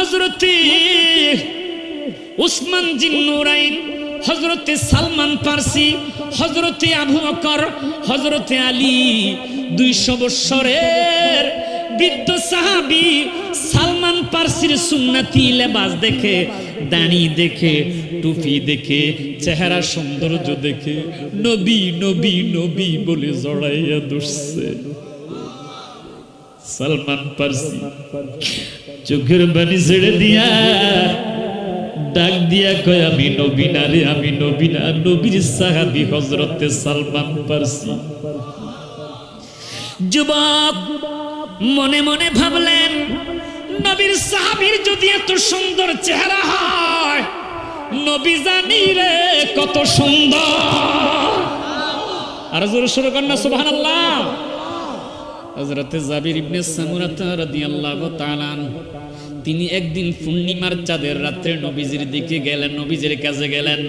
হযরতে উসমান জিন্নুরাইন, হযরতে সালমান ফারসি, হযরতে আবু বকর, হযরতে আলী 200 বছরের বৃদ্ধ সাহাবী সালমান ফারসির সুন্নতি লেবাস দেখে, দাড়ি দেখে, টুপি দেখে, চেহারা সৌন্দর্য দেখে নবী নবী নবী বলে জড়াইয়া ধরছে। সালমান ফারসি চোখের পানি ছেড়ে দিয়া ডাক দিয়া কয়, আমি নবী না রে, আমি নবী না। নবীর সাহাবী হযরতে সালমান ফারসি। যুবক মনে মনে ভাবলেন, নবীর সাহাবীর যদি এত সুন্দর চেহারা হয়, নবী জানি রে কত সুন্দর। আর জোরে শুরু করেন না সুবহানাল্লাহ। হযরতে জাবির ইবনে সামুরা রাদিয়াল্লাহু তাআলা আনহু তিনি একদিন পূর্ণিমার চাঁদের রাত্রে নবীজির দিকে গেলেন, নবীজির কাছে গেলেন,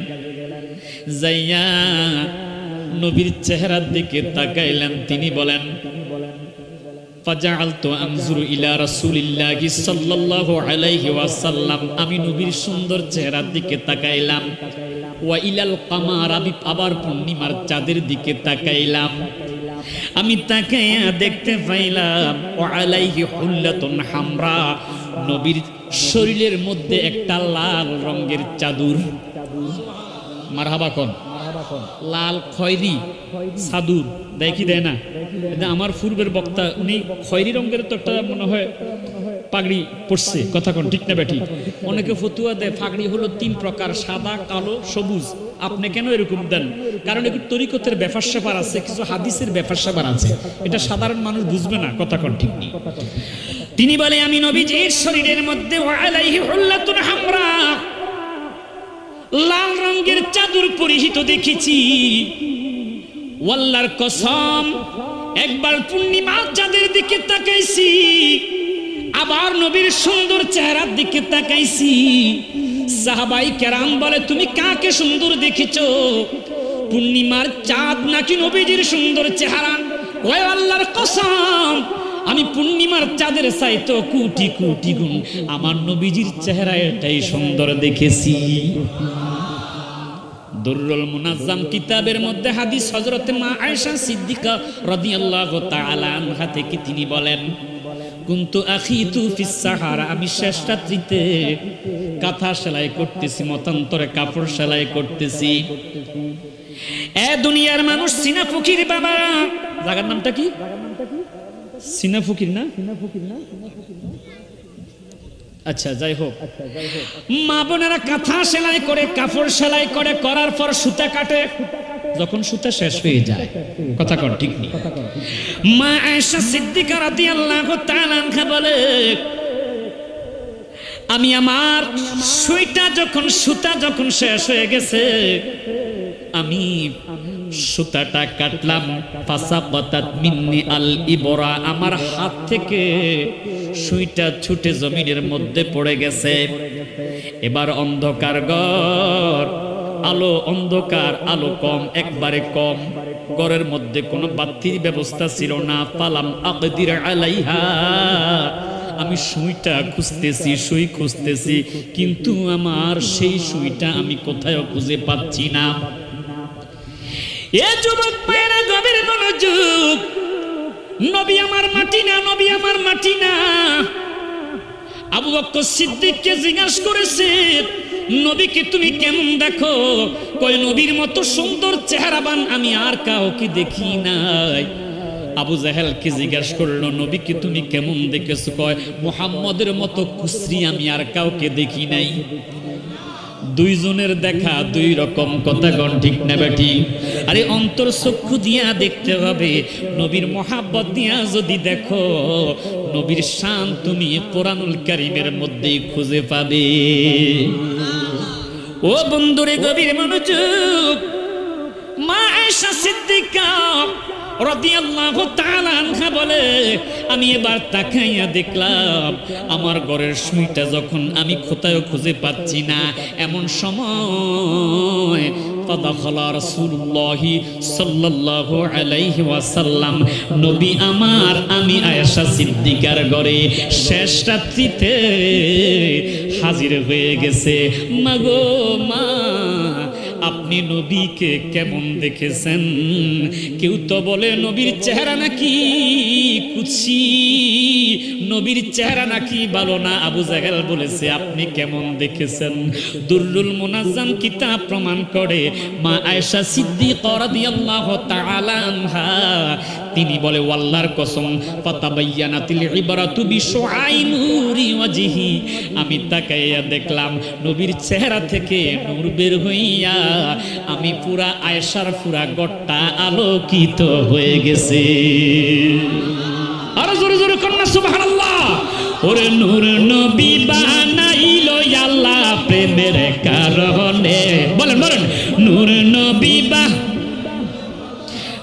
যাইয়া নবীর চেহারার দিকে তাকাইলেন। তিনি বলেন, ফাজআলতু আনজুরু ইলা রাসূলিল্লাহি সাল্লাল্লাহু আলাইহি ওয়াসাল্লাম, আমি নবীর সুন্দর চেহারার দিকে তাকাইলাম। ওয়া ইলাল কামার, আমি আবার পূর্ণিমার চাঁদের দিকে তাকাইলাম। আমি তাকাইয়া দেখতে পাইলাম ওয়া আলাইহি হুল্লাতুন হামরা, নবীর শরীরের মধ্যে একটা লাল রঙের চাদর। মারহাবা কোন লাল খয়েরি চাদর দেখি দেয় না। আমার পূর্বের বক্তা উনি খয়েরি রঙের তো একটা মনে হয় পাগড়ি পড়ছে, কথা কোন ঠিক না বেটি? অনেকে ফতুয়া দেয় পাগড়ি হলো 3 প্রকার, সাদা, কালো, সবুজ। আপনি কেন এরকম দেন? কারণ একটু তরিকতের ব্যাপার স্যাপার আছে, কিছু হাদিসের ব্যাপার স্যাপার আছে, এটা সাধারণ মানুষ বুঝবে না, কথা কোন ঠিক নেই। তিনি বলে, আমি নবীজির শরীরের মধ্যে ওয়া আলাইহি হুল্লাতুন হামরা, লাল রঙের চাদর পরিহিত দেখেছি। ওয়াল্লাহর কসম, একবার পূর্ণিমা চাঁদের দিকে তাকাইছি, আবার নবীর সুন্দর চেহারার দিকে তাকাইছি। সাহাবাই কেরাম বলে, তুমি কাকে সুন্দর দেখেছো, পূর্ণিমার চাঁদ নাকি নবীজির সুন্দর চেহারা? ওই আল্লাহর কসম, আমি পূর্ণিমার চাঁদের চাইতে কোটি কোটি গুণ আমার নবীজির চেহারা এটাই সুন্দর দেখেছি। দুররুল মুনাজ্জাম কিতাবের মধ্যে হাদিস হযরতে মা আয়েশা সিদ্দিকা রাদিয়াল্লাহু তাআলা আনহা থেকে তিনি বলেন, কুনতু আখিতু ফিস সাহারা, আমি শেষ রাত্রিতে কাঁথা সেলাই করতেছি, মতান্তরে কাপড় সেলাই করতেছি। এ দুনিয়ার মানুষ, সিনা ফকির বাবা, জায়গার নামটা কি? সিনা ফকির না? আচ্ছা, যাই হোক, মা বোনেরা কাঁথা সেলাই করে, কাপড় সেলাই করে, করার পর সুতা কাটে, যখন সুতা শেষ হয়ে যায়, কথা কর ঠিক নেই। মা আয়েশা সিদ্দিকা রাদিয়াল্লাহু তাআলা আনহা বলে, আমি আমার সুতা যখন শেষ হয়ে গেছে, আমি সুতাটা কাটলাম। ফাসাকাতাত মিন্নি আল ইবরা, আমার হাত থেকে সুইটা ছুটে জমিনের মধ্যে পড়ে গেছে। এবার অন্ধকার ঘর, আলো অন্ধকার, আলো কম, একবারে কম, ঘরের মধ্যে কোনো বাতির ব্যবস্থা ছিল না। পালাম আকদির আলাইহা, আমি সুইটা খুঁজতেছি, সুই খুঁজতেছি, কিন্তু আমার সেই সুইটা আমি কোথাও খুঁজে পাচ্ছি না। এ যুবক মায়েরা, গভীর মনোযোগ, নবী আমার মাটি না, নবী আমার মাটি না। আবু বকর সিদ্দিককে জিজ্ঞাসা করেছে, নবীকে তুমি কেমন দেখো? কয়, নবীর মতো সুন্দর চেহারাবান আমি আর কাউকে দেখি নাই। আবু জাহেলকে জিজ্ঞাসা করলো, নবীকে তুমি কেমন দেখেছো? কয়, মুহাম্মদের মতো কুসরি আমি আর কাউকে দেখি নাই। দুইজনের দেখা দুই রকম, কথা গণ ঠিক না বেটি? আরে অন্তর চক্ষু দিয়া দেখতে হবে। নবীর মহাব্বত দিয়া যদি দেখো, নবীর শান তুমি কোরআনুল কারীমের মধ্যেই খুঁজে পাবে। ও বন্ধুরে, গভীর মনোযোগ, মা আয়েশা সিদ্দিকা রাদিয়াল্লাহু তাআলা আনহা বলে, আমি এবার তাকাইয়া দেখলাম আমার ঘরের সুইটা যখন আমি কোথাও খুঁজে পাচ্ছি না, এমন সময় ফাদাখালা রাসূলুল্লাহি সাল্লাল্লাহু আলাইহি ওয়াসাল্লাম, নবী আমার, আমি আয়েশা সিদ্দিকার ঘরে শেষ রাত্রিতে হাজির হয়ে গেছে। মাগো মা, আপনি নবীকে কেমন দেখেছেন? কেউ তো বলে নবীর চেহারা নাকি কুৎসি, নবীর চেহারা নাকি ভালো না। আবু জাহেল বলেছে আপনি কেমন দেখেছেন? দুররুল মুনাজ্জাম কিতাব প্রমাণ করে, মা আয়েশা সিদ্দিকা রাদিয়াল্লাহু তাআলা আনহা তিনি বলে, ওয়াল্লাহর কসম, ফাতাবায়ানাতিল ইবরাতু বিশুআইনুরি ওয়াজহি, আমি তাকাইয়া দেখলাম নবীর চেহারা থেকে নূর বের হইয়া আমি পুরা আয়েশার পুরা গট্টা আলোকিত হয়ে গেছে। আরো জোরে জোরে কন্যা সুবহানাল্লাহ। ওরে নূর নবী বানাইলো আল্লাহ প্রেমের কারণে, বলেন বলেন, নূর নবী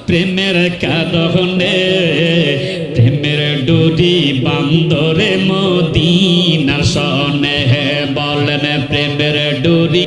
প্রেমের কারণে, প্রেমের ডোরি বান্দরে মদিনার সনে, বলেন প্রেমের ডোরি